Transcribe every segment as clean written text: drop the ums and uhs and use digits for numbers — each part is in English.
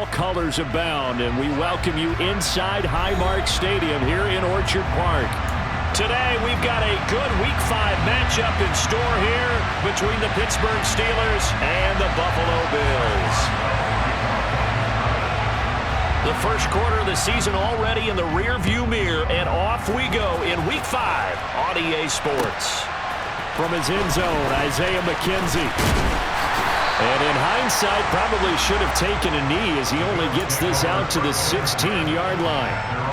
football colors abound, and we welcome you inside Highmark Stadium here in Orchard Park. Today, we've got a good Week 5 matchup in store here between the Pittsburgh Steelers and the Buffalo Bills. The first quarter of the season already in the rear-view mirror, and off we go in Week 5 on EA Sports. From his end zone, Isaiah McKenzie. And in hindsight, probably should have taken a knee as he only gets this out to the 16-yard line.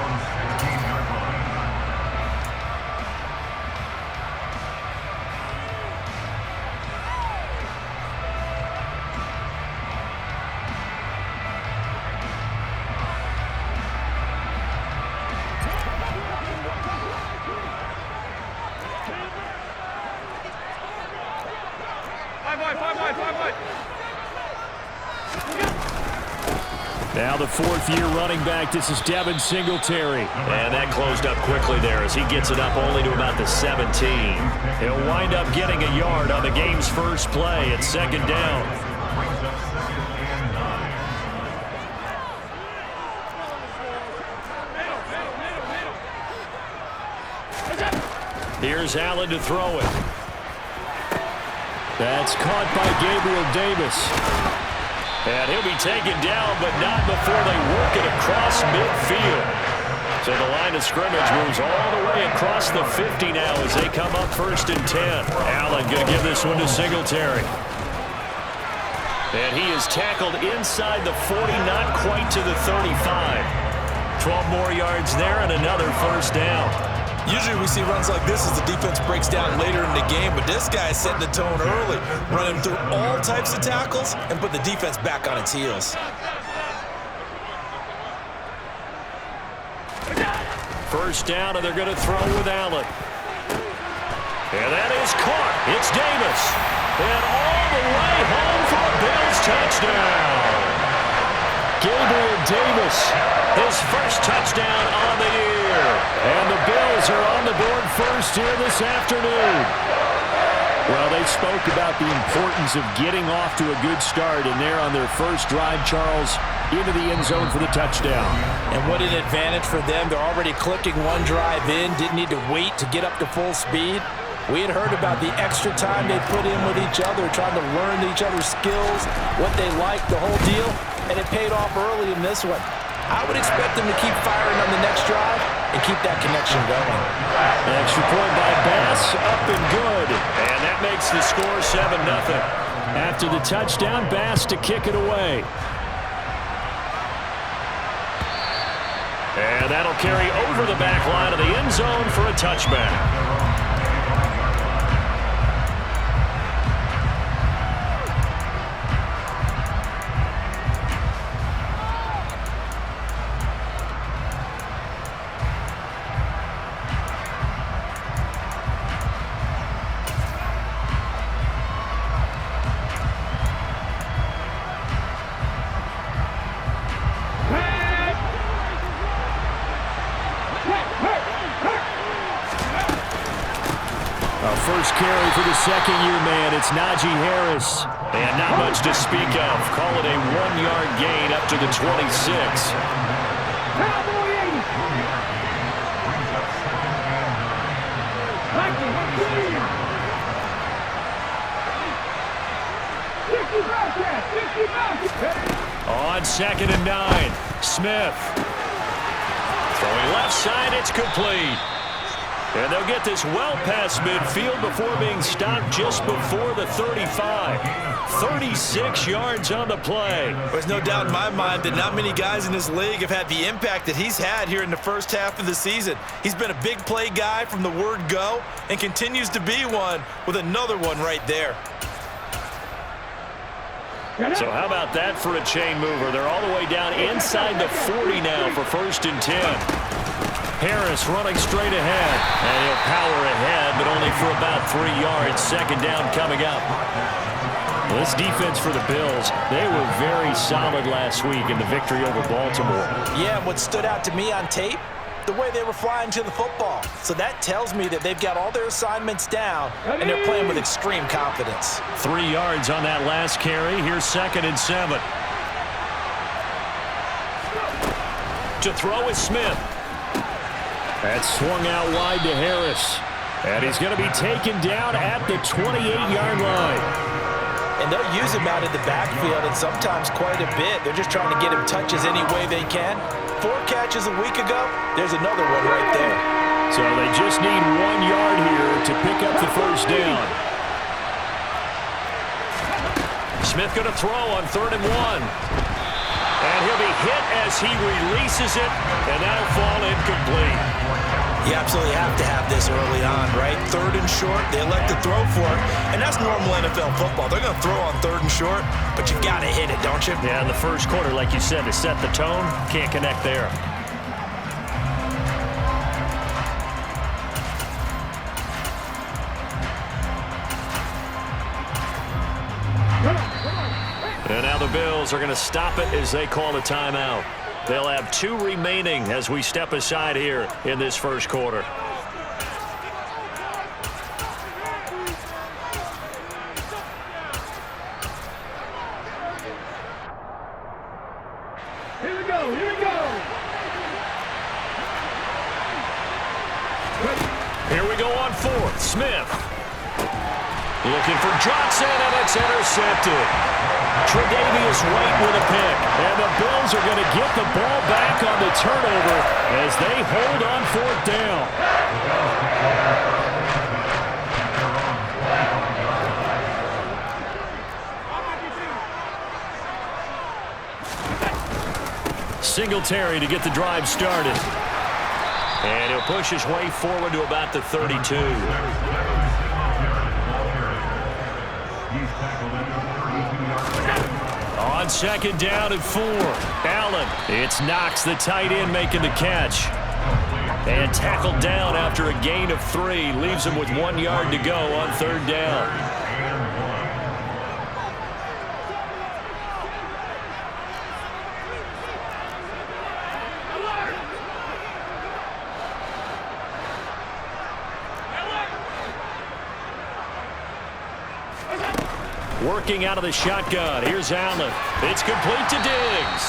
Now the fourth-year running back, this is Devin Singletary. And that closed up quickly there as he gets it up only to about the 17. He'll wind up getting a yard on the game's first play at second down. Here's Allen to throw it. That's caught by Gabriel Davis. And he'll be taken down, but not before they work it across midfield. So the line of scrimmage moves all the way across the 50 now as they come up 1st and 10. Allen going to give this one to Singletary. And he is tackled inside the 40, not quite to the 35. 12 more yards there and another first down. Usually we see runs like this as the defense breaks down later in the game, but this guy is setting the tone early, running through all types of tackles and put the defense back on its heels. First down, and they're going to throw with Allen. And that is caught. It's Davis. And all the way home for a Bills touchdown. Gabriel Davis, his first touchdown on the year. And the Bills are on the board first here this afternoon. Well, they spoke about the importance of getting off to a good start, and they're on their first drive, Charles, into the end zone for the touchdown. And what an advantage for them. They're already clicking one drive in, didn't need to wait to get up to full speed. We had heard about the extra time they put in with each other, trying to learn each other's skills, what they like, the whole deal, and it paid off early in this one. I would expect them to keep firing on the next drive and keep that connection going. An extra point by Bass, up and good. And that makes the score 7-0. After the touchdown, Bass to kick it away. And that'll carry over the back line of the end zone for a touchback. First carry for the second-year man, it's Najee Harris. And not much to speak of. Call it a 1-yard gain up to the 26. On 2nd and 9, Smith. Throwing left side, it's complete. And they'll get this well past midfield before being stopped just before the 35. 36 yards on the play. There's no doubt in my mind that not many guys in this league have had the impact that he's had here in the first half of the season. He's been a big play guy from the word go and continues to be one with another one right there. So how about that for a chain mover? They're all the way down inside the 40 now for 1st and 10. Harris running straight ahead, and he'll power ahead, but only for about 3 yards. Second down coming up. Well, this defense for the Bills, they were very solid last week in the victory over Baltimore. Yeah, what stood out to me on tape, the way they were flying to the football. So that tells me that they've got all their assignments down, and they're playing with extreme confidence. 3 yards on that last carry. Here's 2nd and 7. To throw is Smith. That's swung out wide to Harris. And he's going to be taken down at the 28-yard line. And they'll use him out in the backfield, and sometimes quite a bit. They're just trying to get him touches any way they can. 4 catches a week ago, there's another one right there. So they just need 1 yard here to pick up the first down. Smith going to throw on 3rd and 1. And he'll be hit as he releases it, and that'll fall incomplete. You absolutely have to have this early on, right? 3rd and short, they elect to throw for it, and that's normal NFL football. They're going to throw on 3rd and short, but you've got to hit it, don't you? Yeah, in the first quarter, like you said, to set the tone, can't connect there. And now the Bills are going to stop it as they call a timeout. They'll have 2 remaining as we step aside here in this first quarter. Here we go, here we go. Here we go on 4th. Smith. Looking for Johnson, and it's intercepted. Tre'Davious White with a pick. And the Bills are going to get the ball back on the turnover as they hold on 4th down. Singletary to get the drive started. And he'll push his way forward to about the 32. On 2nd down and 4. Allen. It's Knox, the tight end, making the catch. And tackled down after a gain of 3. Leaves him with 1 yard to go on 3rd down. Working out of the shotgun. Here's Allen. It's complete to Diggs.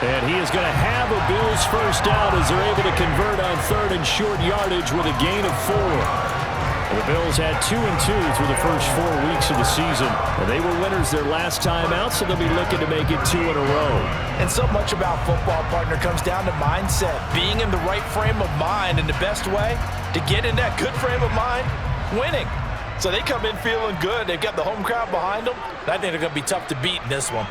And he is going to have a Bills first down as they're able to convert on 3rd and short yardage with a gain of 4. The Bills had 2-2 through the first 4 weeks of the season. And they were winners their last time out, so they'll be looking to make it 2 in a row. And so much about football, partner, comes down to mindset. Being in the right frame of mind, and the best way to get in that good frame of mind, winning. So they come in feeling good. They've got the home crowd behind them. I think they're going to be tough to beat in this one.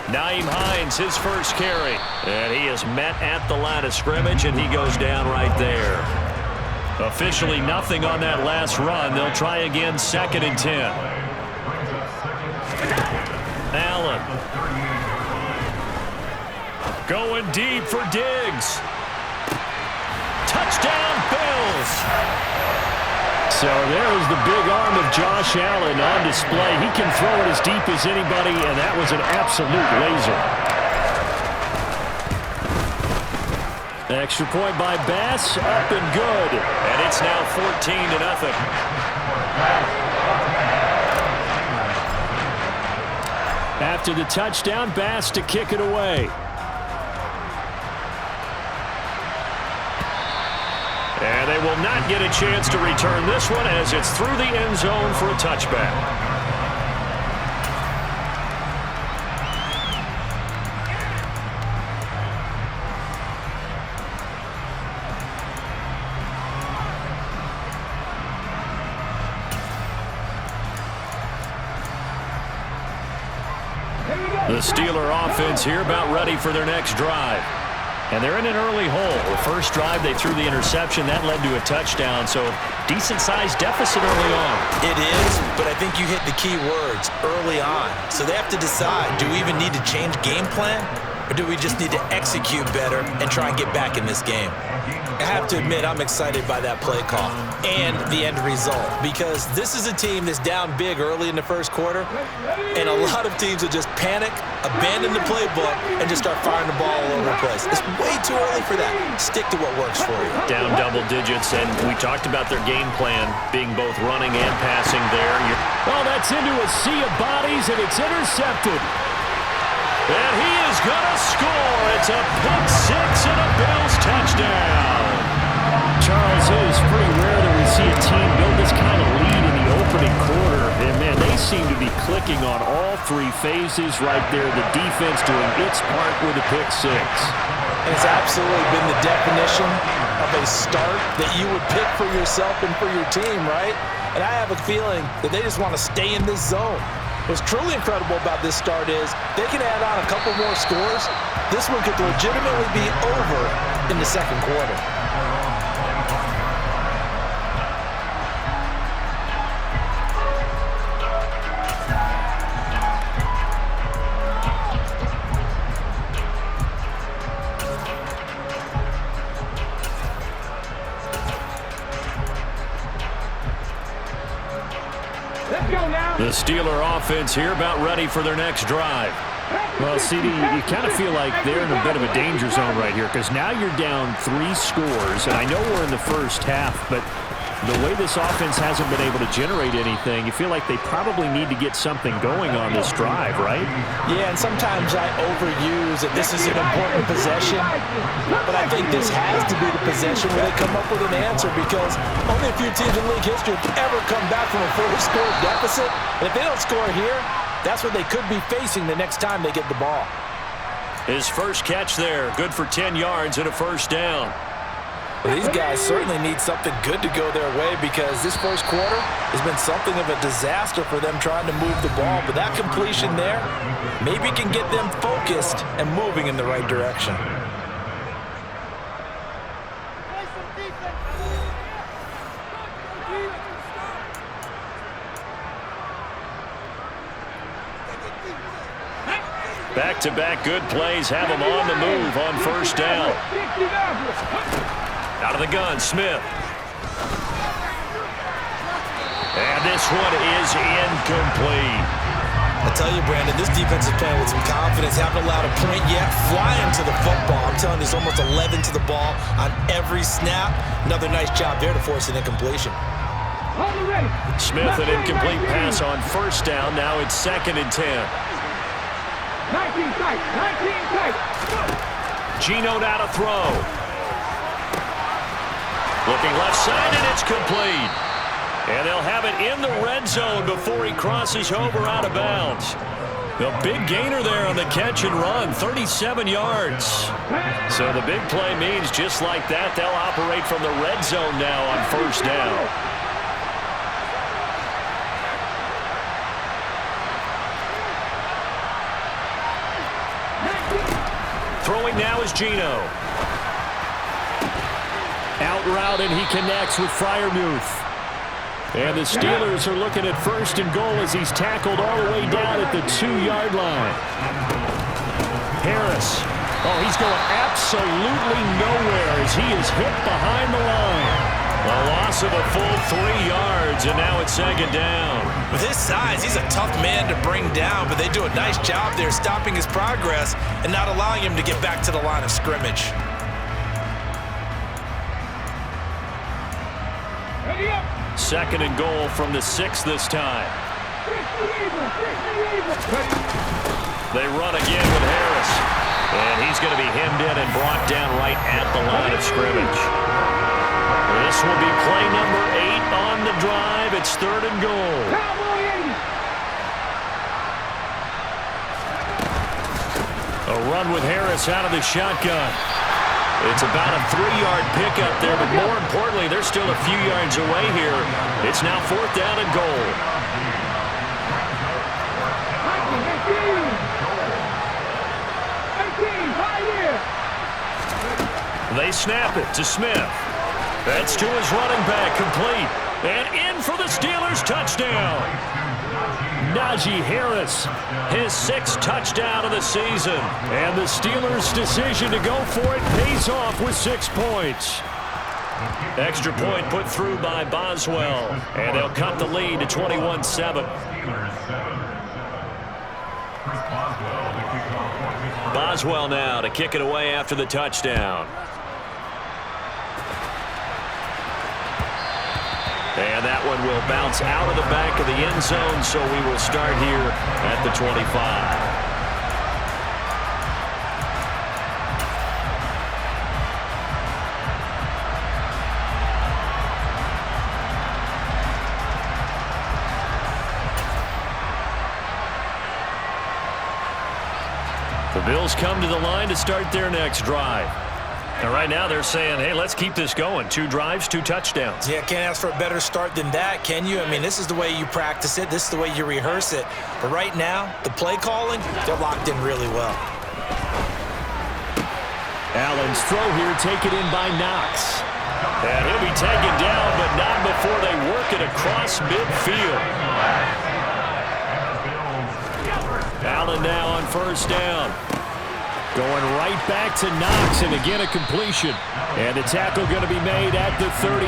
Nyheim Hines, his first carry. And he is met at the line of scrimmage, and he goes down right there. Officially nothing on that last run. They'll try again 2nd and 10. Allen. Going deep for Diggs. Touchdown, Bills. So there's the big arm of Josh Allen on display. He can throw it as deep as anybody, and that was an absolute laser. Extra point by Bass, up and good. And it's now 14-0. After the touchdown, Bass to kick it away. And they will not get a chance to return this one as it's through the end zone for a touchback. The Steeler offense here about ready for their next drive. And they're in an early hole. The first drive, they threw the interception. That led to a touchdown, so decent-sized deficit early on. It is, but I think you hit the key words, early on. So they have to decide, do we even need to change game plan, or do we just need to execute better and try and get back in this game? I have to admit, I'm excited by that play call and the end result, because this is a team that's down big early in the first quarter, and a lot of teams will just panic, abandon the playbook, and just start firing the ball all over the place. It's way too early for that. Stick to what works for you. Down double digits, and we talked about their game plan being both running and passing there. Well, that's into a sea of bodies, and it's intercepted. And he is going to score. It's a pick six and a Bills touchdown. Charles, it is pretty rare that we see a team build this kind of lead in the opening quarter. And, man, they seem to be clicking on all three phases right there. The defense doing its part with a pick six. And it's absolutely been the definition of a start that you would pick for yourself and for your team, right? And I have a feeling that they just want to stay in this zone. What's truly incredible about this start is they can add on a couple more scores. This one could legitimately be over in the second quarter. The Steeler offense here about ready for their next drive. Well, CD, you kind of feel like they're in a bit of a danger zone right here, because now you're down 3 scores, and I know we're in the first half, but the way this offense hasn't been able to generate anything, you feel like they probably need to get something going on this drive, right? Yeah, and sometimes I overuse that this is an important possession, but I think this has to be the possession where they come up with an answer, because only a few teams in league history have ever come back from a 4-score deficit. And if they don't score here, that's what they could be facing the next time they get the ball. His first catch there, good for 10 yards and a first down. Well, these guys certainly need something good to go their way, because this first quarter has been something of a disaster for them trying to move the ball. But that completion there maybe can get them focused and moving in the right direction. Back-to-back good plays have him on the move on first down. Out of the gun, Smith. And this one is incomplete. I tell you, Brandon, this defense is playing with some confidence. Haven't allowed a point yet. Flying to the football. I'm telling you, it's almost 11 to the ball on every snap. Another nice job there to force an incompletion. Smith, an incomplete pass on first down. Now it's 2nd and 10. 19 tight. Geno now to throw. Looking left side, and it's complete. And they'll have it in the red zone before he crosses over out of bounds. The big gainer there on the catch and run, 37 yards. So the big play means just like that, they'll operate from the red zone now on first down. Throwing now is Geno. Out route, and he connects with Freiermuth. And the Steelers are looking at 1st and goal as he's tackled all the way down at the 2-yard line. Harris. Oh, he's going absolutely nowhere as he is hit behind the line. A loss of a full 3 yards, and now it's 2nd down. With his size, he's a tough man to bring down, but they do a nice job there stopping his progress and not allowing him to get back to the line of scrimmage. 2nd and goal from the 6 this time. They run again with Harris. And he's going to be hemmed in and brought down right at the line of scrimmage. This will be play number 8 on the drive. It's 3rd and goal. A run with Harris out of the shotgun. It's about a 3-yard pickup there, but more importantly, they're still a few yards away here. It's now 4th down and goal. They snap it to Smith. That's to his running back, complete. And in for the Steelers, touchdown. Najee Harris, His 6th touchdown of the season. and the Steelers' decision to go for it pays off with 6 points. Extra point put through by Boswell. And they'll cut the lead to 21-7. Boswell now to kick it away after the touchdown. And that one will bounce out of the back of the end zone, so we will start here at the 25. The Bills come to the line to start their next drive. And right now they're saying, hey, let's keep this going. 2 drives, 2 touchdowns. Yeah, can't ask for a better start than that, can you? I mean, this is the way you practice it. This is the way you rehearse it. But right now, the play calling, they're locked in really well. Allen's throw here taken in by Knox. And he'll be taken down, but not before they work it across midfield. Allen now on first down. Going right back to Knox, and again a completion. And the tackle going to be made at the 38.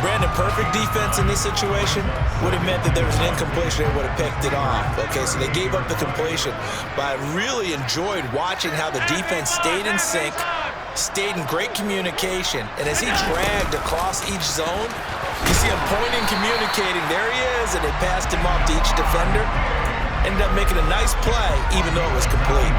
Brandon, perfect defense in this situation would have meant that there was an incompletion. They would have picked it off. Okay, so they gave up the completion. But I really enjoyed watching how the defense stayed in sync, stayed in great communication. And as he dragged across each zone, you see him pointing, communicating. There he is, and they passed him off to each defender. Ended up making a nice play, even though it was complete.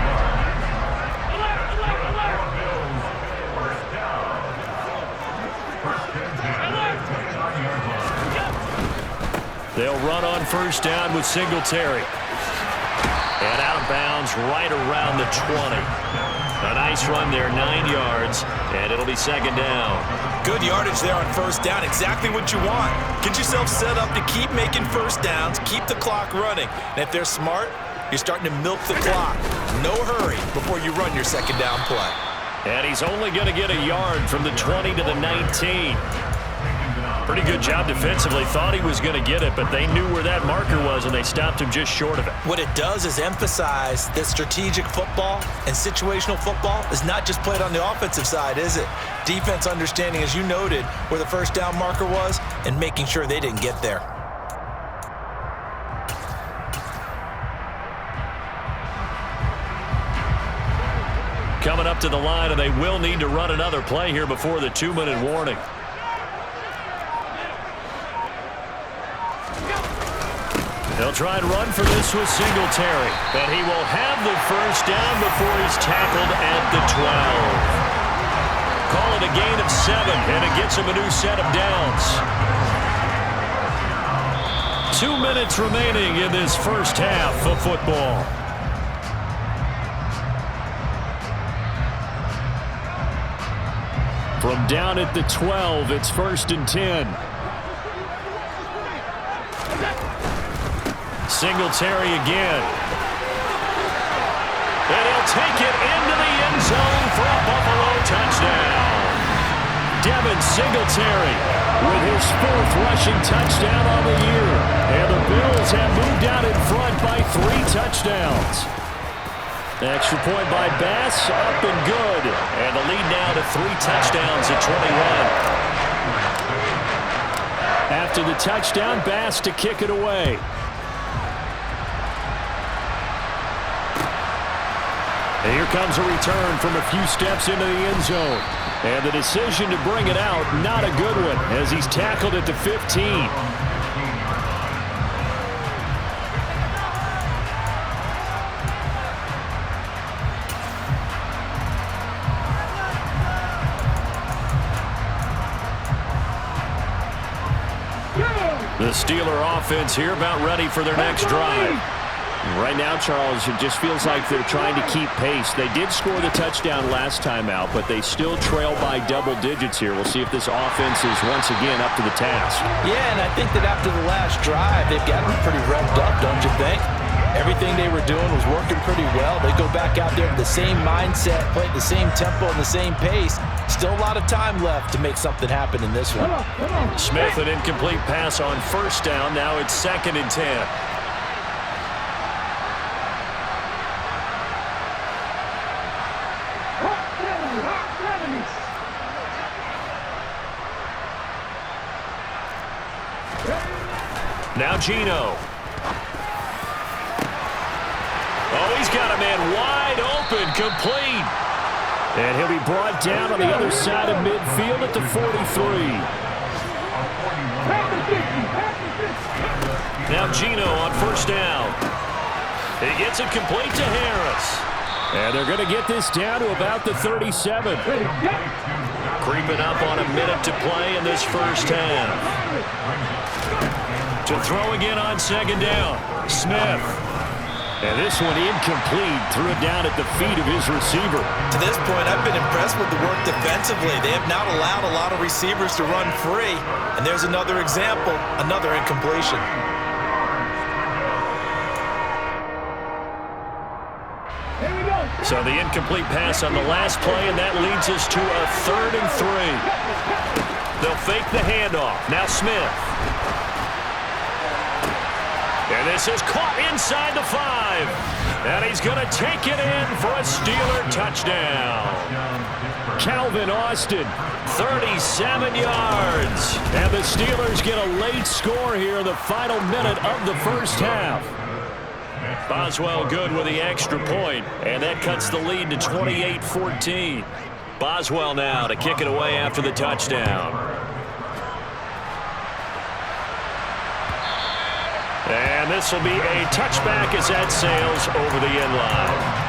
They'll run on first down with Singletary. And out of bounds right around the 20. A nice run there, 9 yards, and it'll be second down. Good yardage there on first down, exactly what you want. Get yourself set up to keep making first downs, keep the clock running. And if they're smart, you're starting to milk the clock. No hurry before you run your second down play. And he's only going to get a yard from the 20 to the 19. Pretty good job defensively. Thought he was going to get it, but they knew where that marker was, and they stopped him just short of it. What it does is emphasize that strategic football and situational football is not just played on the offensive side, is it? Defense understanding, as you noted, where the first down marker was and making sure they didn't get there. Coming up to the line, and they will need to run another play here before the 2-minute warning. They'll try and run for this with Singletary, but he will have the first down before he's tackled at the 12. Call it a gain of 7, and it gets him a new set of downs. 2 minutes remaining in this first half of football. From down at the 12, it's 1st and 10. Singletary again. And he'll take it into the end zone for a Buffalo touchdown. Devin Singletary with his 4th rushing touchdown on the year. And the Bills have moved out in front by 3 touchdowns. Extra point by Bass, up and good. And the lead now to 3 touchdowns at 21. After the touchdown, Bass to kick it away. And here comes a return from a few steps into the end zone. And the decision to bring it out, not a good one, as he's tackled at the 15. The Steeler offense here about ready for their next drive. Right now, Charles, it just feels like they're trying to keep pace. They did score the touchdown last time out, but they still trail by double digits here. We'll see if this offense is once again up to the task. Yeah, and I think that after the last drive, they've gotten pretty revved up, don't you think? Everything they were doing was working pretty well. They go back out there with the same mindset, play at the same tempo and the same pace. Still a lot of time left to make something happen in this one. Smith, an incomplete pass on first down. Now it's 2nd and 10. Now Gino. Oh, he's got a man wide open, complete. And he'll be brought down on the other side of midfield at the 43. Now Gino on first down. He gets it complete to Harris. And they're going to get this down to about the 37. Creeping up on a minute to play in this first half. To throw again on second down. Smith. And this one incomplete. Threw it down at the feet of his receiver. To this point, I've been impressed with the work defensively. They have not allowed a lot of receivers to run free. And there's another example, another incompletion. So the incomplete pass on the last play, and that leads us to a 3rd and 3. They'll fake the handoff. Now Smith. And this is caught inside the 5. And he's going to take it in for a Steeler touchdown. Calvin Austin. 37 yards. And the Steelers get a late score here in the final minute of the first half. Boswell good with the extra point, and that cuts the lead to 28-14. Boswell now to kick it away after the touchdown. And this will be a touchback as that sails over the end line.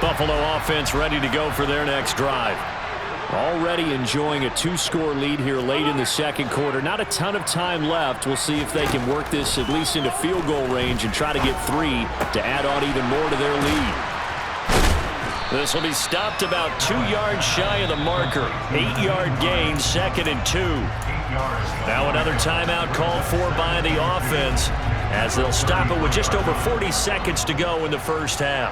Buffalo offense ready to go for their next drive. Already enjoying a 2-score lead here late in the second quarter. Not a ton of time left. We'll see if they can work this at least into field goal range and try to get 3 to add on even more to their lead. This will be stopped about 2 yards shy of the marker. 8-yard gain, 2nd and 2. Now another timeout called for by the offense as they'll stop it with just over 40 seconds to go in the first half.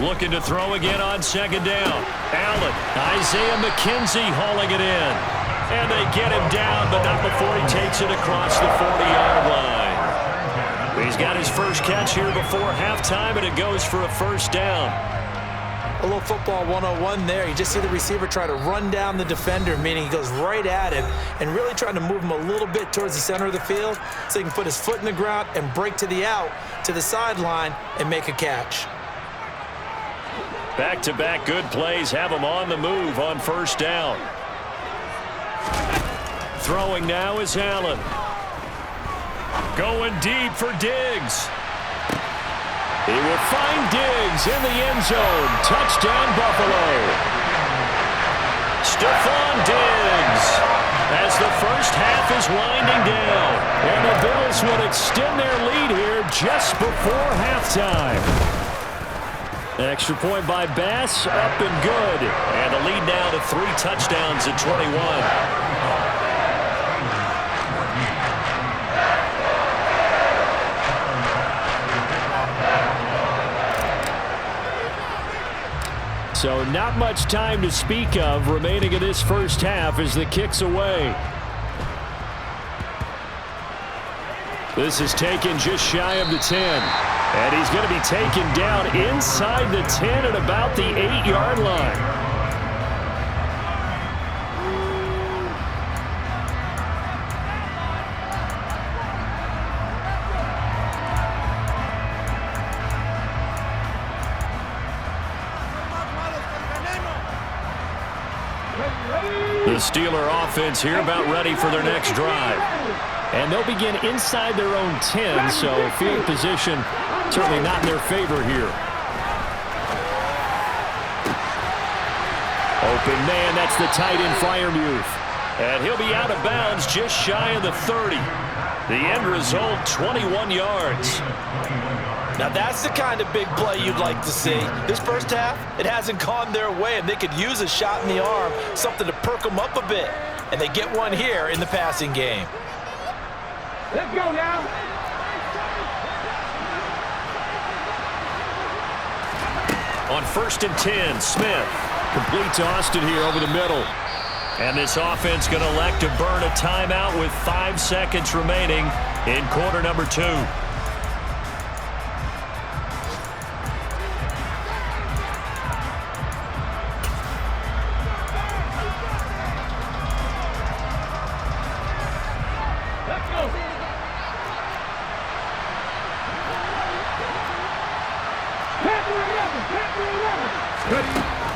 Looking to throw again on second down. Allen, Isaiah McKenzie hauling it in. And they get him down, but not before he takes it across the 40-yard line. He's got his first catch here before halftime, and it goes for a first down. A little football 101 there. You just see the receiver try to run down the defender, meaning he goes right at him and really trying to move him a little bit towards the center of the field so he can put his foot in the ground and break to the out, to the sideline, and make a catch. Back-to-back good plays have him on the move on first down. Throwing now is Allen. Going deep for Diggs. He will find Diggs in the end zone. Touchdown, Buffalo. Stephon Diggs as the first half is winding down. And the Bills would extend their lead here just before halftime. Extra point by Bass, up and good. And the lead now to 3 touchdowns at 21. So not much time to speak of remaining in this first half as the kick's away. This is taken just shy of the 10. And he's going to be taken down inside the 10 at about the 8-yard line. The Steeler offense here about ready for their next drive. And they'll begin inside their own 10, so field position certainly not in their favor here. Open man, that's the tight end Freiermuth. And he'll be out of bounds just shy of the 30. The end result, 21 yards. Now that's the kind of big play you'd like to see. This first half, it hasn't gone their way, and they could use a shot in the arm, something to perk them up a bit. And they get one here in the passing game. Let's go now. On 1st and 10, Smith. Complete to Austin here over the middle. And this offense going to elect to burn a timeout with 5 seconds remaining in quarter number 2.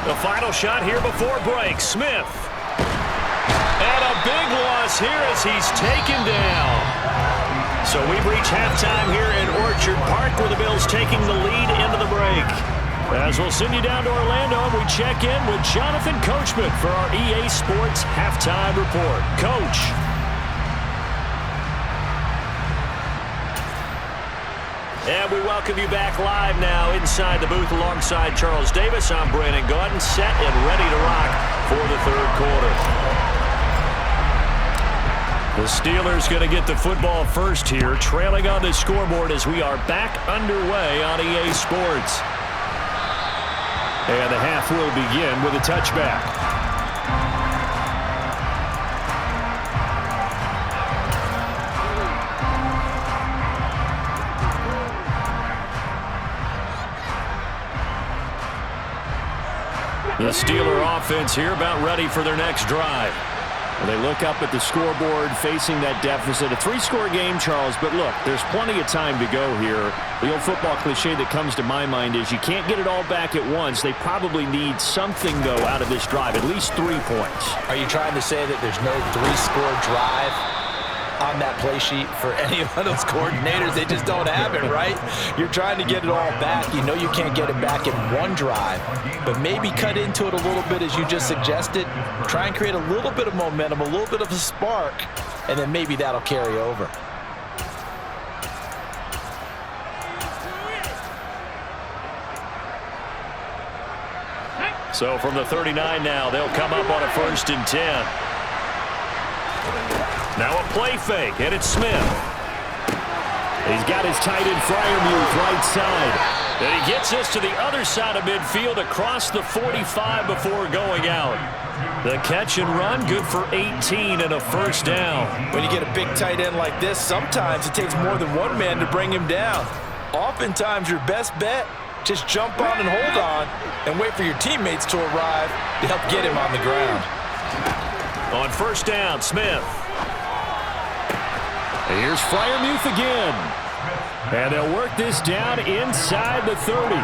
The final shot here before break. Smith. And a big loss here as he's taken down. So we've reached halftime here in Orchard Park where the Bills taking the lead into the break. As we'll send you down to Orlando, we check in with Jonathan Coachman for our EA Sports Halftime Report. Coach. And we welcome you back live now inside the booth alongside Charles Davis. I'm Brandon Gaudin, set and ready to rock for the third quarter. The Steelers going to get the football first here, trailing on the scoreboard as we are back underway on EA Sports. And the half will begin with a touchback. The Steeler offense here about ready for their next drive. Well, they look up at the scoreboard facing that deficit. A 3-score game, Charles, but look, there's plenty of time to go here. The old football cliche that comes to my mind is you can't get it all back at once. They probably need something, though, out of this drive, at least 3 points. Are you trying to say that there's no 3-score drive on that play sheet for any of those coordinators? They just don't have it, right? You're trying to get it all back. You know you can't get it back in one drive, but maybe cut into it a little bit as you just suggested. Try and create a little bit of momentum, a little bit of a spark, and then maybe that'll carry over. So from the 39 now, they'll come up on a 1st and 10. Now a play fake, and it's Smith. He's got his tight end Freiermuth right side. And he gets us to the other side of midfield across the 45 before going out. The catch and run, good for 18 and a 1st down. When you get a big tight end like this, sometimes it takes more than one man to bring him down. Oftentimes your best bet, just jump on and hold on and wait for your teammates to arrive to help get him on the ground. On 1st down, Smith. Here's Freiermuth again. And they'll work this down inside the 30.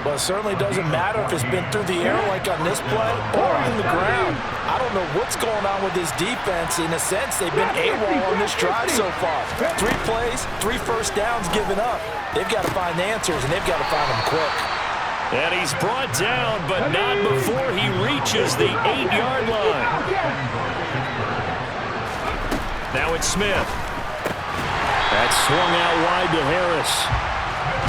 Well, it certainly doesn't matter if it's been through the air like on this play or on the ground. I don't know what's going on with this defense. In a sense, they've been AWOL on this drive so far. 3 plays, 3 1st downs given up. They've got to find answers, and they've got to find them quick. And he's brought down, but not before he reaches the 8-yard line. Now it's Smith. That's swung out wide to Harris.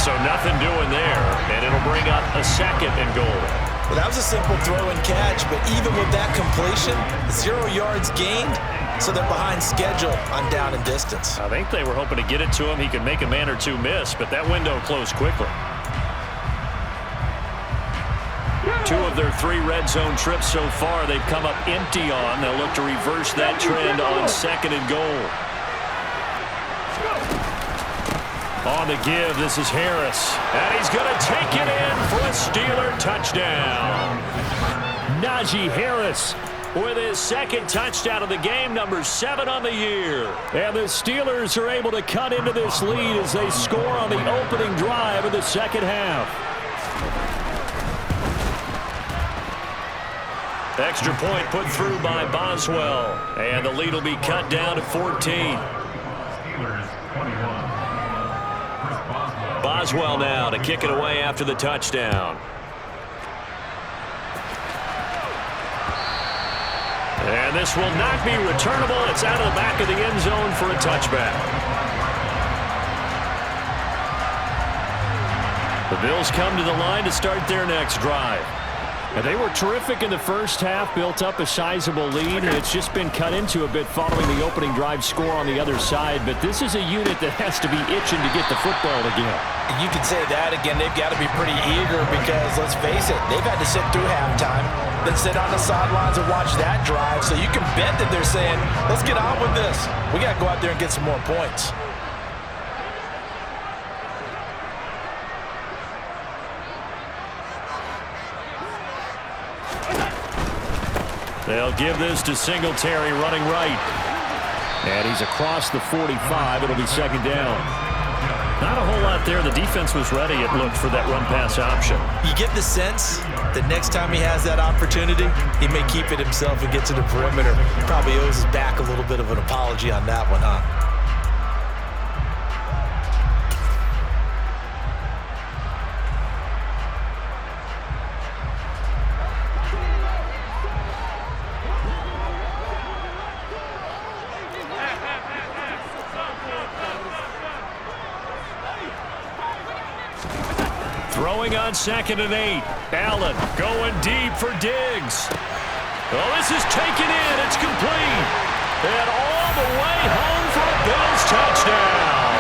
So nothing doing there, and it'll bring up a 2nd and goal. Well, that was a simple throw and catch, but even with that completion, 0 yards gained, so they're behind schedule on down and distance. I think they were hoping to get it to him. He could make a man or two miss, but that window closed quickly. 2 of their 3 red zone trips so far they've come up empty on. They'll look to reverse that trend on 2nd and goal. On the give, this is Harris. And he's going to take it in for a Steeler touchdown. Najee Harris with his 2nd touchdown of the game, number 7 on the year. And the Steelers are able to cut into this lead as they score on the opening drive of the 2nd half. Extra point put through by Boswell. And the lead will be cut down to 14. Boswell now to kick it away after the touchdown. And this will not be returnable. It's out of the back of the end zone for a touchback. The Bills come to the line to start their next drive. And they were terrific in the first half, built up a sizable lead. It's just been cut into a bit following the opening drive score on the other side. But this is a unit that has to be itching to get the football again. You can say that again. They've got to be pretty eager because, let's face it, they've had to sit through halftime, then sit on the sidelines and watch that drive. So you can bet that they're saying, let's get on with this. We got to go out there and get some more points. They'll give this to Singletary running right. And he's across the 45. It'll be second down. Not a whole lot there. The defense was ready, it looked, for that run-pass option. You get the sense that next time he has that opportunity, he may keep it himself and get to the perimeter. Probably owes his back a little bit of an apology on that one, huh? Throwing on 2nd and 8. Allen going deep for Diggs. Oh, this is taken in. It's complete. And all the way home for a Bills touchdown.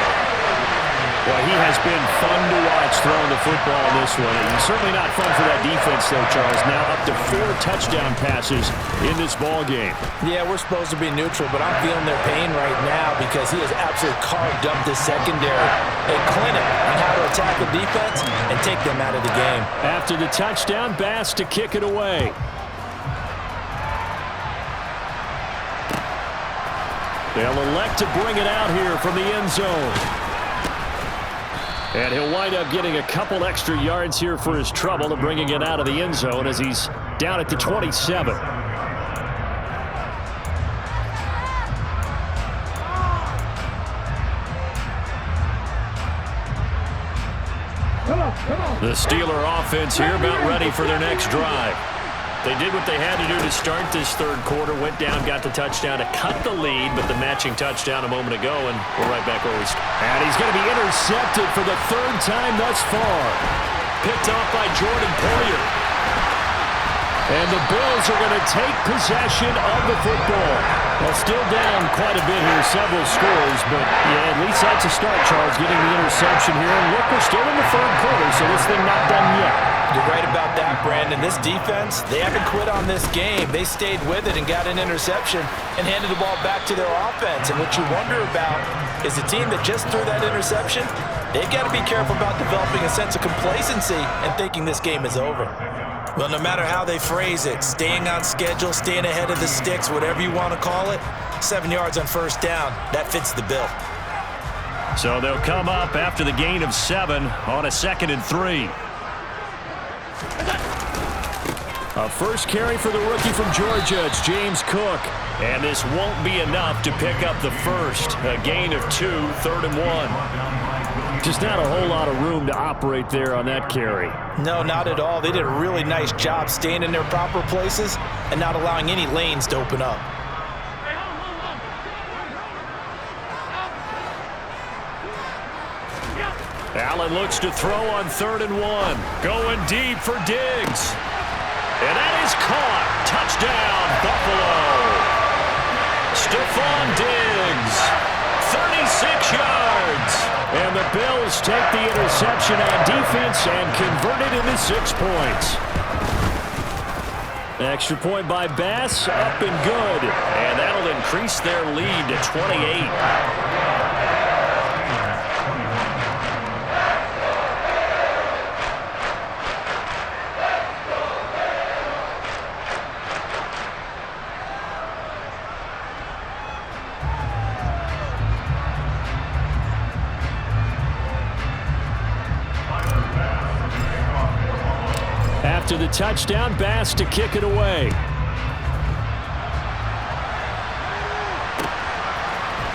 Well, he has been fun to watch throwing the football in this one. And certainly not fun for that defense, though, Charles. Now up to 4 touchdown passes in this ball game. Yeah, we're supposed to be neutral, but I'm feeling their pain right now because he has absolutely carved up this secondary. A clinic on how to attack the defense and take them out of the game. After the touchdown, Bass to kick it away. They'll elect to bring it out here from the end zone. And he'll wind up getting a couple extra yards here for his trouble and bringing it out of the end zone as he's down at the 27. The Steeler offense here about ready for their next drive. They did what they had to do to start this third quarter, went down, got the touchdown to cut the lead, but the matching touchdown a moment ago, and we're right back where we started. And he's going to be intercepted for the 3rd time thus far. Picked off by Jordan Poyer. And the Bills are going to take possession of the football. Well, still down quite a bit here, several scores, but yeah, at least that's a start, Charles, getting the interception here. And look, we're still in the 3rd quarter, so this thing not done yet. You're right about that, Brandon. This defense, they haven't quit on this game. They stayed with it and got an interception and handed the ball back to their offense. And what you wonder about is the team that just threw that interception, they've got to be careful about developing a sense of complacency and thinking this game is over. Well, no matter how they phrase it, staying on schedule, staying ahead of the sticks, whatever you want to call it, 7 yards on 1st down, that fits the bill. So they'll come up after the gain of 7 on a 2nd and 3. A first carry for the rookie from Georgia. It's James Cook. And this won't be enough to pick up the first. A gain of 2, 3rd and 1. Just not a whole lot of room to operate there on that carry. No, not at all. They did a really nice job staying in their proper places and not allowing any lanes to open up. Allen looks to throw on 3rd and 1. Going deep for Diggs. And that is caught. Touchdown, Buffalo. Stephon Diggs, 36 yards. And the Bills take the interception on defense and convert it into 6 points. Extra point by Bass, up and good. And that'll increase their lead to 28. After the touchdown, Bass to kick it away.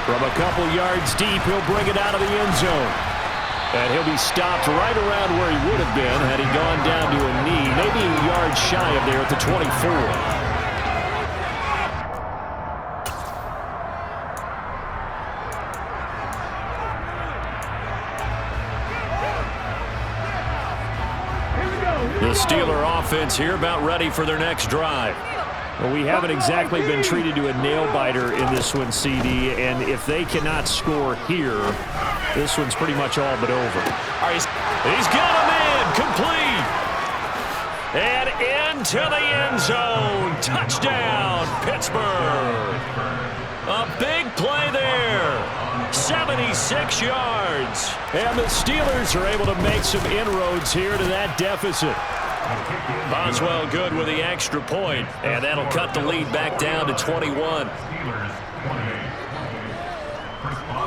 From a couple yards deep, he'll bring it out of the end zone. And he'll be stopped right around where he would have been had he gone down to a knee, maybe a yard shy of there at the 24. The Steeler offense here about ready for their next drive. Well, we haven't exactly been treated to a nail-biter in this one, CD, and if they cannot score here, this one's pretty much all but over. All right, he's got him in, complete. And into the end zone. Touchdown, Pittsburgh. A big play there. 76 yards. And the Steelers are able to make some inroads here to that deficit. Boswell good with the extra point, and that'll cut the lead back down to 21.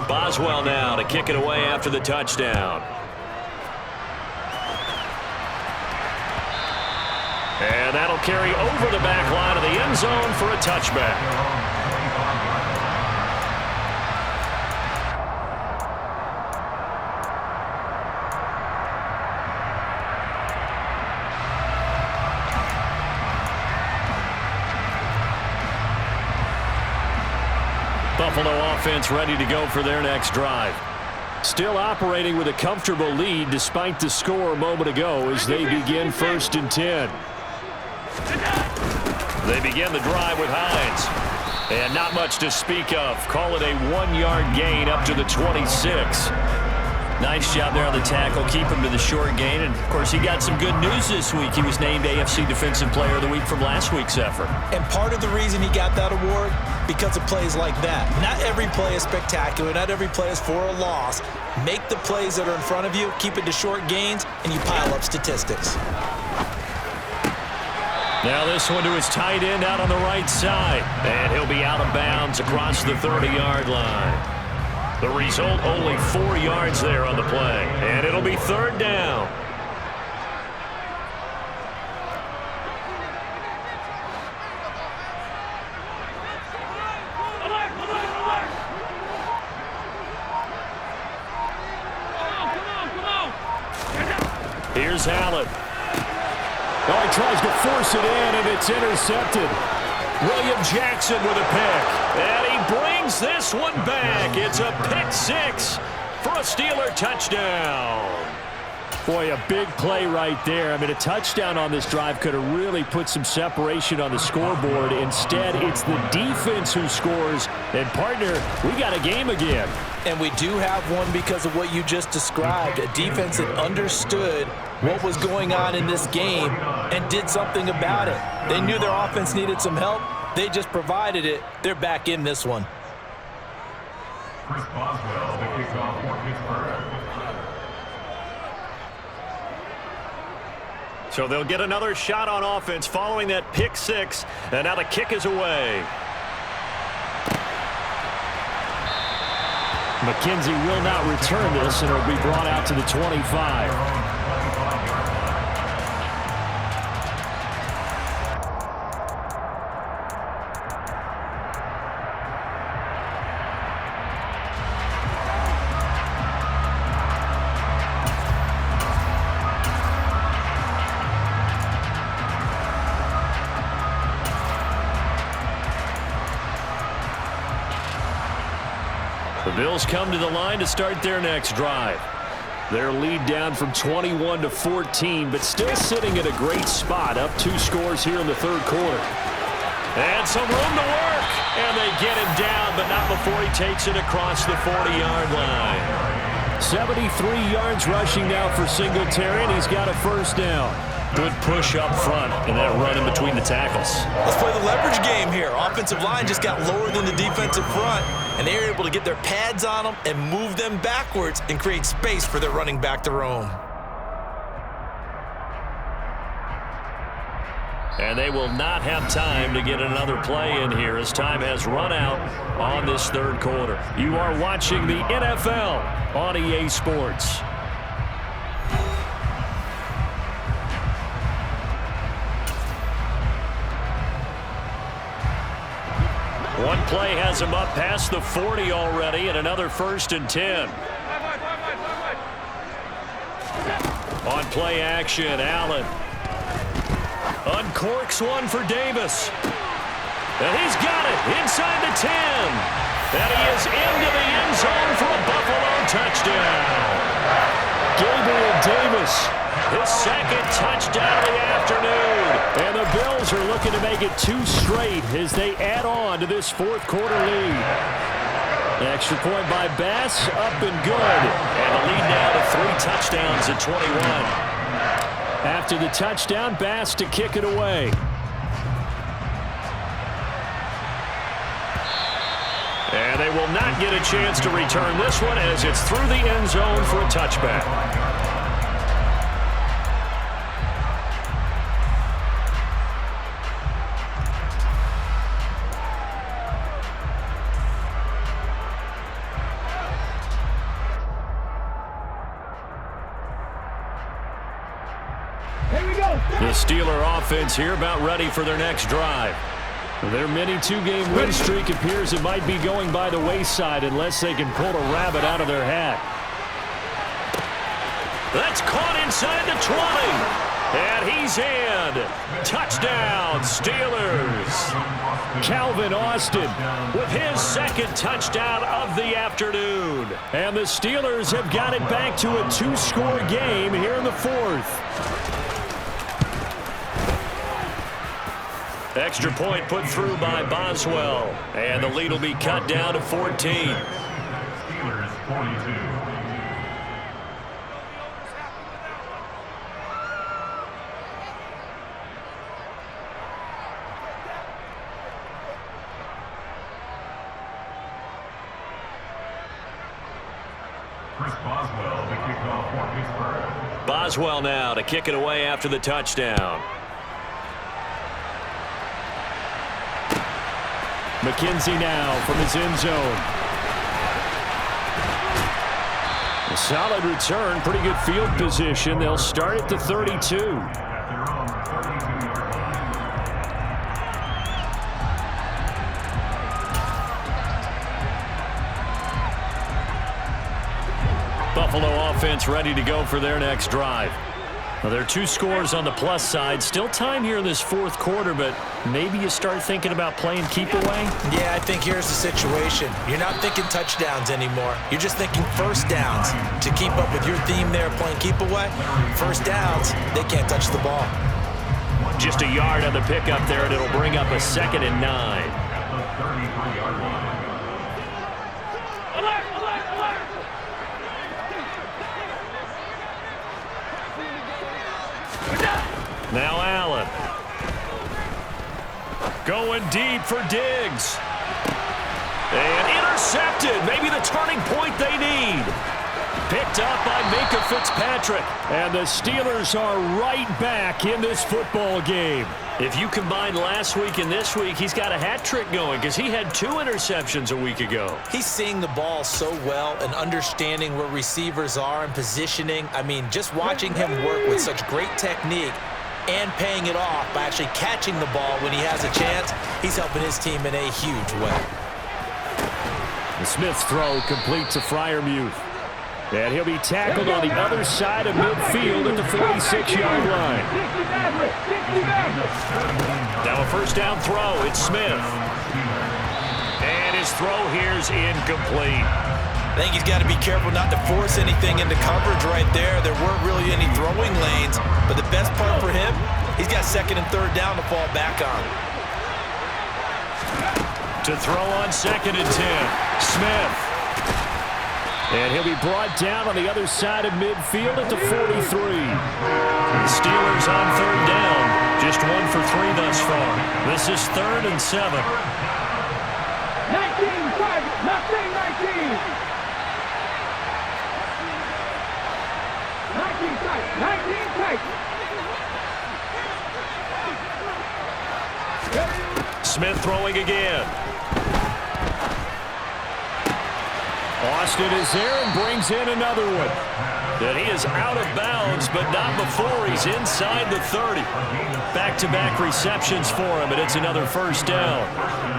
Boswell now to kick it away after the touchdown. And that'll carry over the back line of the end zone for a touchback. Buffalo offense ready to go for their next drive. Still operating with a comfortable lead despite the score a moment ago as they begin 1st and 10. They begin the drive with Hines. And not much to speak of. Call it a 1-yard gain up to the 26. Nice job there on the tackle. Keep him to the short gain. And, of course, he got some good news this week. He was named AFC Defensive Player of the Week from last week's effort. And part of the reason he got that award, because of plays like that. Not every play is spectacular. Not every play is for a loss. Make the plays that are in front of you, keep it to short gains, and you pile up statistics. Now this one to his tight end out on the right side. And he'll be out of bounds across the 30-yard line. The result, only 4 yards there on the play. And it'll be 3rd down. Here's Allen. Oh, he tries to force it in, and it's intercepted. William Jackson with a pick. And he brings this one back. It's a pick 6 for a Steeler touchdown. Boy, a big play right there. I mean, a touchdown on this drive could have really put some separation on the scoreboard. Instead, it's the defense who scores. And, partner, we got a game again. And we do have one because of what you just described. A defense that understood what was going on in this game and did something about it. They knew their offense needed some help. They just provided it. They're back in this one. Chris Boswell, the kickoff for Pittsburgh. So they'll get another shot on offense following that pick 6. And now the kick is away. McKenzie will not return this, and it'll be brought out to the 25. The Bills come to the line to start their next drive. Their lead down from 21 to 14, but still sitting at a great spot, up 2 scores here in the 3rd quarter. And some room to work, and they get him down, but not before he takes it across the 40-yard line. 73 yards rushing now for Singletary, and he's got a 1st down. Good push up front and that run in between the tackles. Let's play the leverage game here. Offensive line just got lower than the defensive front, and they were able to get their pads on them and move them backwards and create space for their running back to roam. And they will not have time to get another play in here as time has run out on this 3rd quarter. You are watching the NFL on EA Sports. One play has him up past the 40 already, and another 1st and 10. On play action, Allen uncorks one for Davis. And he's got it inside the 10. And he is into the end zone for a Buffalo touchdown. Gabriel Davis. His 2nd touchdown touchdown of the afternoon. And the Bills are looking to make it 2 straight as they add on to this fourth quarter lead. Extra point by Bass, up and good. And the lead now to 3 touchdowns at 21. After the touchdown, Bass to kick it away. And they will not get a chance to return this one as it's through the end zone for a touchback. Here we go. The Steeler offense here about ready for their next drive. Their mini 2-game win streak appears it might be going by the wayside unless they can pull a rabbit out of their hat. That's caught inside the 20. And he's in. Touchdown, Steelers. Calvin Austin with his second touchdown of the afternoon. And the Steelers have got it back to a 2-score game here in the fourth. Extra point put through by Boswell. And the lead will be cut down to 14. Steelers 42. Chris Boswell to kick off for Pittsburgh. Boswell now to kick it away after the touchdown. McKenzie now from his end zone. A solid return, pretty good field position. They'll start at the 32. At their own 32-yard line. Buffalo offense ready to go for their next drive. Well, there are 2 scores on the plus side. Still time here in this fourth quarter, but maybe you start thinking about playing keep away? Yeah, I think here's the situation. You're not thinking touchdowns anymore. You're just thinking first downs. To keep up with your theme there playing keep away, first downs, they can't touch the ball. Just a yard on the pickup there, and it'll bring up a 2nd and 9. At the 33-yard line. Alert, alert, alert. Now Allen. Going deep for Diggs. And intercepted. Maybe the turning point they need. Picked up by Minkah Fitzpatrick. And the Steelers are right back in this football game. If you combine last week and this week, he's got a hat trick going because he had 2 interceptions a week ago. He's seeing the ball so well and understanding where receivers are and positioning. I mean, just watching him work with such great technique and paying it off by actually catching the ball when he has a chance, he's helping his team in a huge way. The Smith's throw complete to Freiermuth. And he'll be tackled on the other side of midfield at the 46-yard line. Now a first down throw. It's Smith. And his throw here's incomplete. I think he's got to be careful not to force anything into coverage right there. There weren't really any throwing lanes, but the best part for him, he's got 2nd and 3rd down to fall back on. To throw on 2nd and 10. Smith. And he'll be brought down on the other side of midfield at the 43. The Steelers on 3rd down. Just 1 for 3 thus far. This is 3rd and 7. 19, target, 19. 19 tight. Smith throwing again. Austin is there and brings in another one. And he is out of bounds, but not before he's inside the 30. Back-to-back receptions for him, and it's another first down.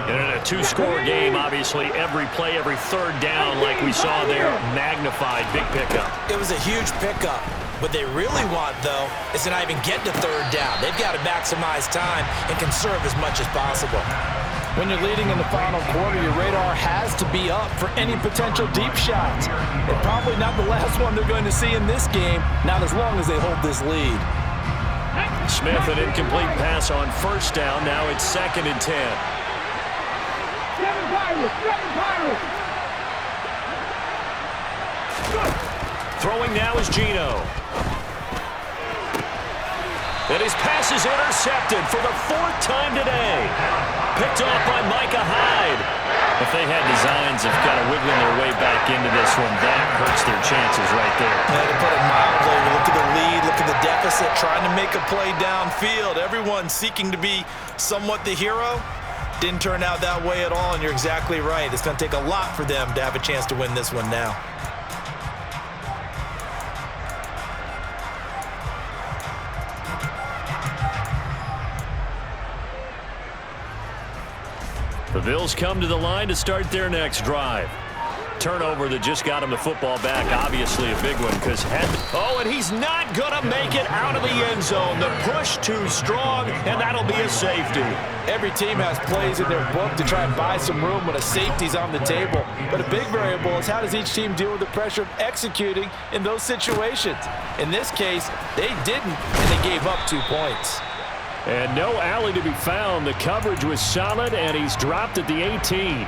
And in a 2-score game, obviously, every play, every 3rd down, like we saw there, magnified, big pickup. It was a huge pickup. What they really want, though, is to not even get to 3rd down. They've got to maximize time and conserve as much as possible. When you're leading in the final quarter, your radar has to be up for any potential deep shots. And probably not the last one they're going to see in this game, not as long as they hold this lead. Smith, an incomplete pass on first down. Now it's 2nd and 10. Seven Pirates! Throwing now is Geno. And his pass is intercepted for the 4th time today. Picked off by Micah Hyde. If they had designs of kind of wiggling their way back into this one, that hurts their chances right there. Yeah, to put it mildly, look at the lead, look at the deficit, trying to make a play downfield. Everyone seeking to be somewhat the hero. Didn't turn out that way at all, and you're exactly right. It's going to take a lot for them to have a chance to win this one now. The Bills come to the line to start their next drive. Turnover that just got him the football back. Obviously a big one because and he's not going to make it out of the end zone. The push too strong, and that'll be a safety. Every team has plays in their book to try and buy some room when a safety's on the table. But a big variable is how does each team deal with the pressure of executing in those situations. In this case, they didn't, and they gave up 2 points. And no alley to be found. The coverage was solid, and he's dropped at the 18.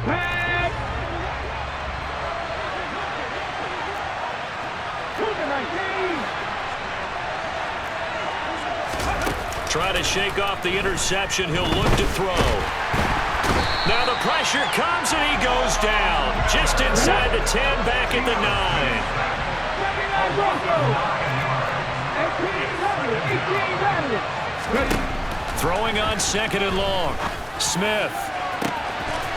Pass! To the 19! Try to shake off the interception. He'll look to throw. Now the pressure comes and he goes down. Just inside the 10, back at the 9. Throwing on 2nd and long. Smith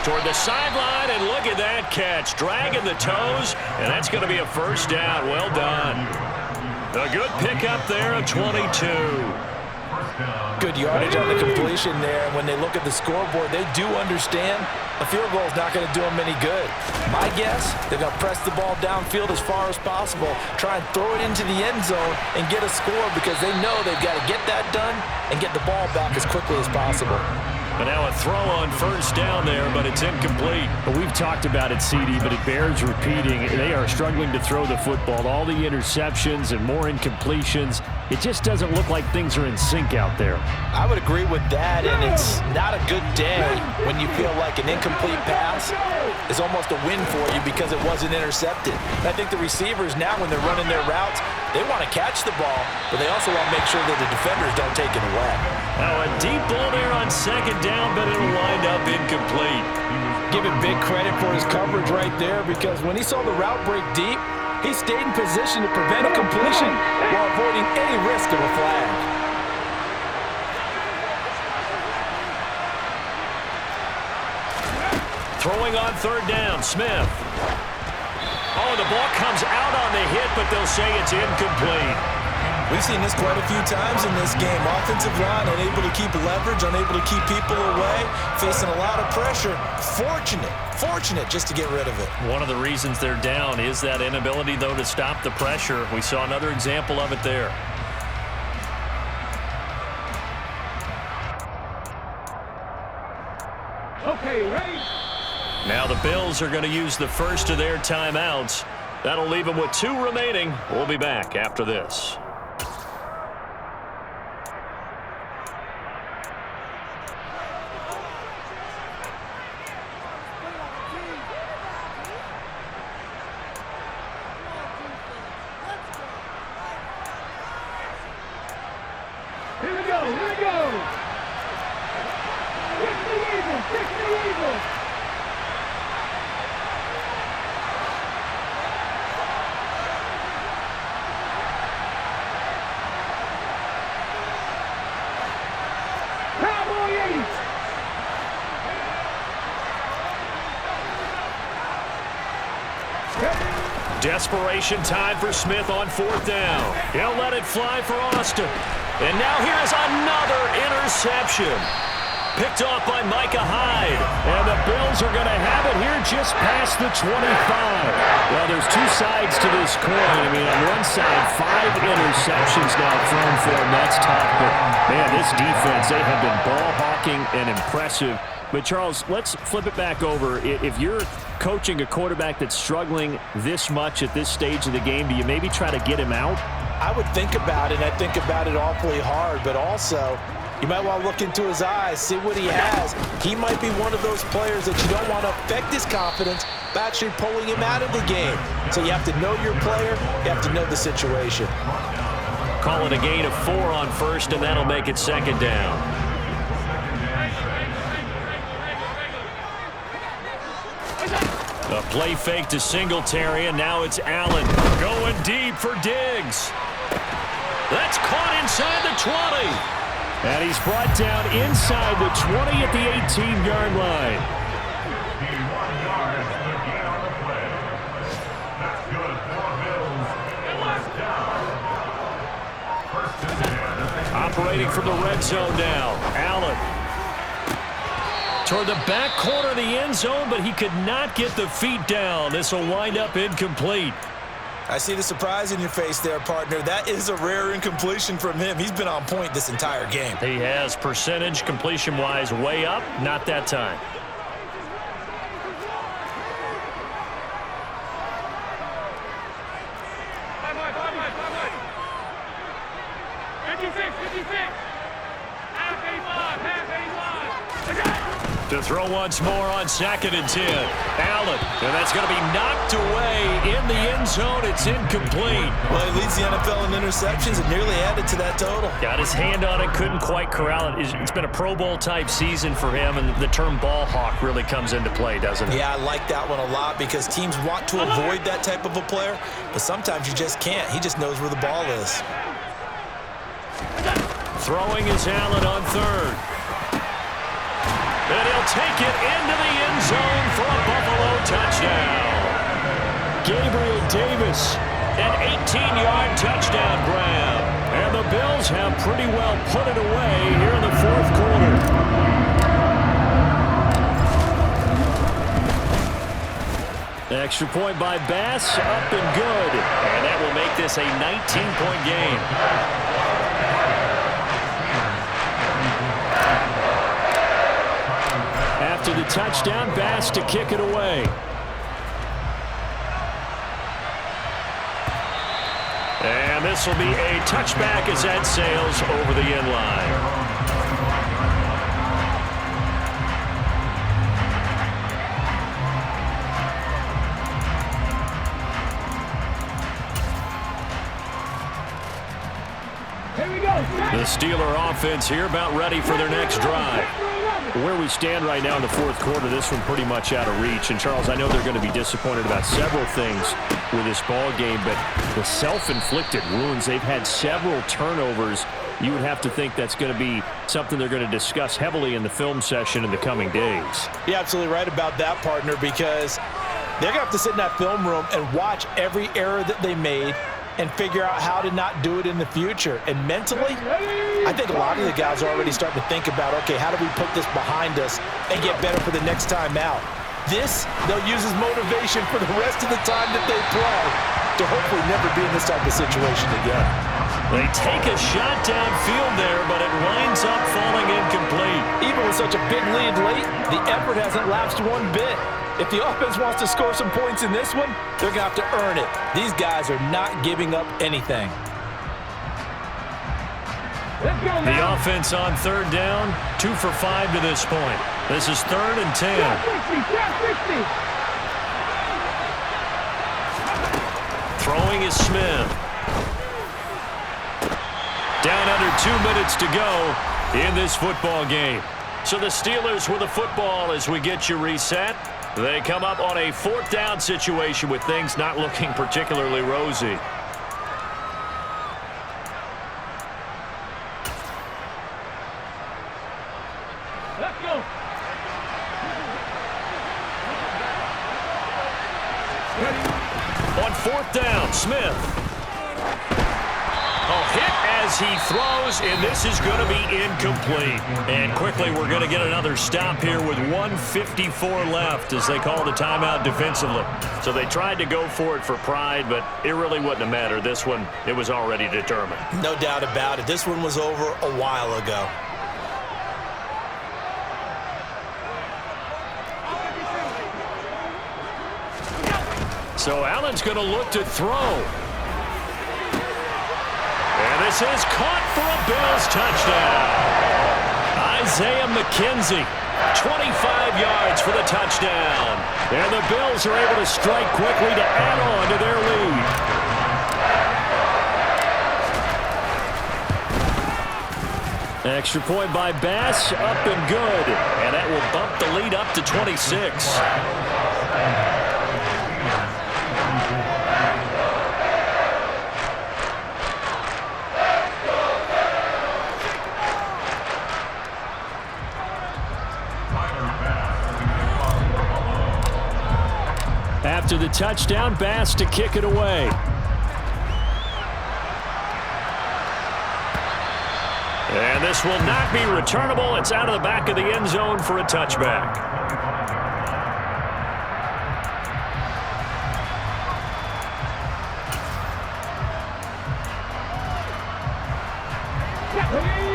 toward the sideline, and look at that catch. Dragging the toes, and that's going to be a first down. Well done. A good pickup there, a 22. Good yardage on the completion there. When they look at the scoreboard, they do understand a field goal is not going to do them any good. My guess, they're going to press the ball downfield as far as possible, try and throw it into the end zone and get a score because they know they've got to get that done and get the ball back as quickly as possible. But now a throw on first down there, but it's incomplete. We've talked about it, CD, but it bears repeating. They are struggling to throw the football. All the interceptions and more incompletions. It just doesn't look like things are in sync out there. I would agree with that, and it's not a good day when you feel like an incomplete pass is almost a win for you because it wasn't intercepted. And I think the receivers now, when they're running their routes, they want to catch the ball, but they also want to make sure that the defenders don't take it away. Now a deep ball there on 2nd down, but it'll wind up incomplete. Give him big credit for his coverage right there because when he saw the route break deep, he stayed in position to prevent a completion while avoiding any risk of a flag. Throwing on 3rd down, Smith. Oh, the ball comes out on the hit, but they'll say it's incomplete. We've seen this quite a few times in this game. Offensive line unable to keep leverage, unable to keep people away, facing a lot of pressure. Fortunate just to get rid of it. One of the reasons they're down is that inability, though, to stop the pressure. We saw another example of it there. Okay, ready? Now the Bills are going to use the first of their timeouts. That'll leave them with 2 remaining. We'll be back after this. Here we go, here we go! Fix the Eagles, fix the Eagles! Cowboy 8! Desperation time for Smith on 4th down. He'll let it fly for Austin. And now here's another interception. Picked off by Micah Hyde. And the Bills are going to have it here just past the 25. Well, there's 2 sides to this coin. I mean, on one side, 5 interceptions now thrown for him. That's tough. But Man, this defense, they have been ball hawking and impressive. But, Charles, let's flip it back over. If you're coaching a quarterback that's struggling this much at this stage of the game, do you maybe try to get him out? I would think about it, and I think about it awfully hard, but also you might want to look into his eyes, see what he has. He might be one of those players that you don't want to affect his confidence by actually pulling him out of the game. So you have to know your player, you have to know the situation. Call it a gain of 4 on first, and that'll make it second down. A play fake to Singletary, and now it's Allen going deep for Diggs. That's caught inside the 20. And he's brought down inside the 20 at the 18-yard line. The 1 yard for the gain on the play. That's good for Bills. Last down. First and 10. Operating from the red zone now. Allen toward the back corner of the end zone, but he could not get the feet down. This will wind up incomplete. I see the surprise in your face there, partner. That is a rare incompletion from him. He's been on point this entire game. He has percentage completion-wise way up, not that time. To throw once more on 2nd and 10. Allen, and that's going to be knocked away in the end zone. It's incomplete. Well, he leads the NFL in interceptions and nearly added to that total. Got his hand on it, couldn't quite corral it. It's been a Pro Bowl-type season for him, and the term ball hawk really comes into play, doesn't it? Yeah, I like that one a lot because teams want to avoid that type of a player, but sometimes you just can't. He just knows where the ball is. Throwing is Allen on 3rd. And he'll take it into the end zone for a Buffalo touchdown. Gabriel Davis, an 18-yard touchdown grab. And the Bills have pretty well put it away here in the 4th quarter. Extra point by Bass, up and good. And that will make this a 19-point game. After the touchdown, Bass to kick it away. And this will be a touchback as that sails over the end line. The Steeler offense here about ready for their next drive. Where we stand right now in the 4th quarter, this one pretty much out of reach. And, Charles, I know they're going to be disappointed about several things with this ball game, but the self-inflicted wounds, they've had several turnovers. You would have to think that's going to be something they're going to discuss heavily in the film session in the coming days. You're absolutely right about that, partner, because they're going to have to sit in that film room and watch every error that they made and figure out how to not do it in the future. And mentally, I think a lot of the guys are already starting to think about, okay, how do we put this behind us and get better for the next time out? This, they'll use as motivation for the rest of the time that they play to hopefully never be in this type of situation again. They take a shot downfield there, but it winds up falling incomplete. Even with such a big lead late, the effort hasn't lapsed one bit. If the offense wants to score some points in this one, they're going to have to earn it. These guys are not giving up anything. The offense on 3rd down, 2 for 5 to this point. This is 3rd and 10. Throwing is Smith. Down under 2 minutes to go in this football game. So the Steelers with the football as we get you reset. They come up on a 4th down situation with things not looking particularly rosy. Let's go. On 4th down, Smith. A hit as as he throws, and this is going to be incomplete. And quickly, we're going to get another stop here with 1:54 left as they call the timeout defensively. So they tried to go for it for pride, but it really wouldn't have mattered. This one, it was already determined. No doubt about it. This one was over a while ago. So Allen's going to look to throw. And this is caught for a Bills touchdown. Isaiah McKenzie, 25 yards for the touchdown. And the Bills are able to strike quickly to add on to their lead. Extra point by Bass, up and good. And that will bump the lead up to 26. After the touchdown, Bass to kick it away. And this will not be returnable. It's out of the back of the end zone for a touchback.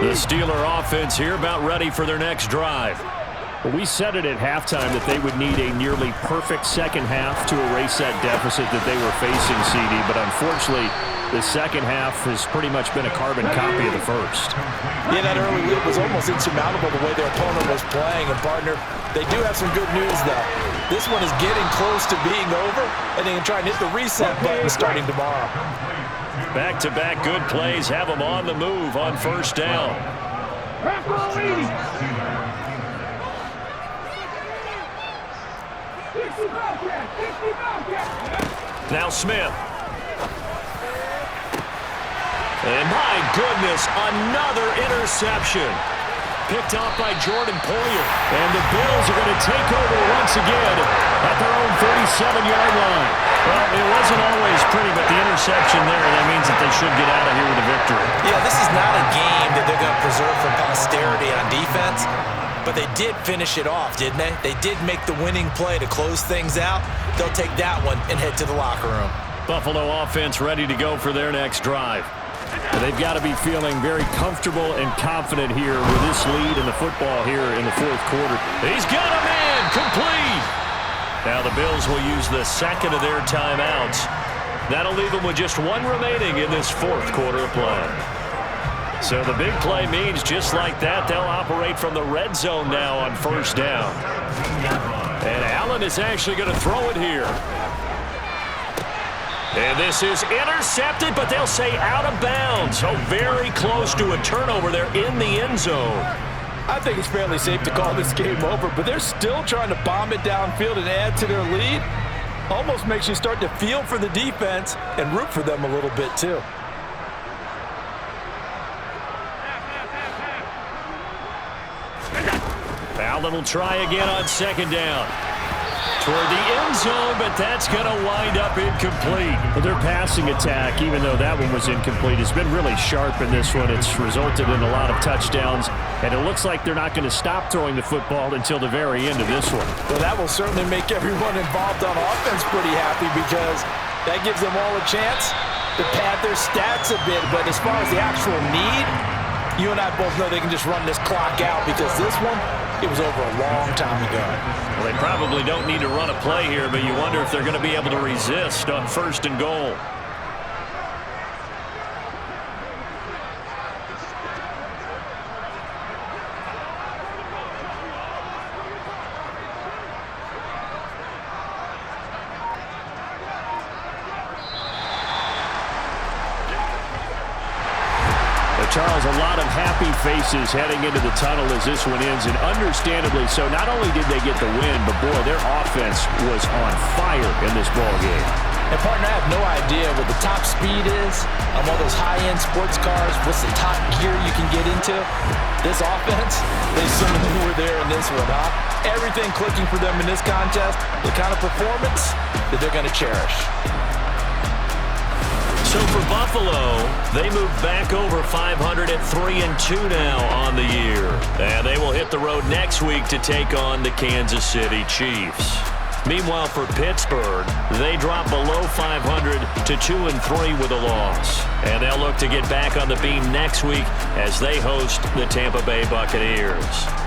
The Steeler offense here about ready for their next drive. We said it at halftime that they would need a nearly perfect second half to erase that deficit that they were facing, CD, but unfortunately the second half has pretty much been a carbon copy of the first. Yeah, that early lead was almost insurmountable the way their opponent was playing. And, partner, they do have some good news, though. This one is getting close to being over, and they can try and hit the reset button starting tomorrow. Back-to-back good plays have them on the move on first down. Now Smith. And my goodness, another interception. Picked off by Jordan Poyer. And the Bills are going to take over once again at their own 37-yard line. Well, it wasn't always pretty, but the interception there, that means that they should get out of here with a victory. Yeah, this is not a game that they're going to preserve for posterity on defense. But they did finish it off, didn't they? They did make the winning play to close things out. They'll take that one and head to the locker room. Buffalo offense ready to go for their next drive. And they've got to be feeling very comfortable and confident here with this lead in the football here in the fourth quarter. He's got a man, complete. Now the Bills will use the second of their timeouts. That'll leave them with just one remaining in this fourth quarter of play. So the big play means just like that, they'll operate from the red zone now on first down. And Allen is actually going to throw it here. And this is intercepted, but they'll say out of bounds. So very close to a turnover there in the end zone. I think it's fairly safe to call this game over, but they're still trying to bomb it downfield and add to their lead. Almost makes you start to feel for the defense and root for them a little bit too. Allen will try again on second down. Toward the end zone, but that's going to wind up incomplete. Well, their passing attack, even though that one was incomplete, has been really sharp in this one. It's resulted in a lot of touchdowns, and it looks like they're not going to stop throwing the football until the very end of this one. Well, that will certainly make everyone involved on offense pretty happy because that gives them all a chance to pad their stats a bit. But as far as the actual need, you and I both know they can just run this clock out because this one, it was over a long time ago. Well, they probably don't need to run a play here, but you wonder if they're going to be able to resist on first and goal. Charles, a lot of happy faces heading into the tunnel as this one ends, and understandably so. Not only did they get the win, but boy, their offense was on fire in this ball game. And partner, I have no idea what the top speed is on all those high-end sports cars. What's the top gear you can get into? This offense, they certainly were there in this one, huh? Everything clicking for them in this contest, the kind of performance that they're going to cherish. So for Buffalo, they move back over 500 at 3-2 now on the year. And they will hit the road next week to take on the Kansas City Chiefs. Meanwhile, for Pittsburgh, they drop below 500 to 2-3 with a loss. And they'll look to get back on the beam next week as they host the Tampa Bay Buccaneers.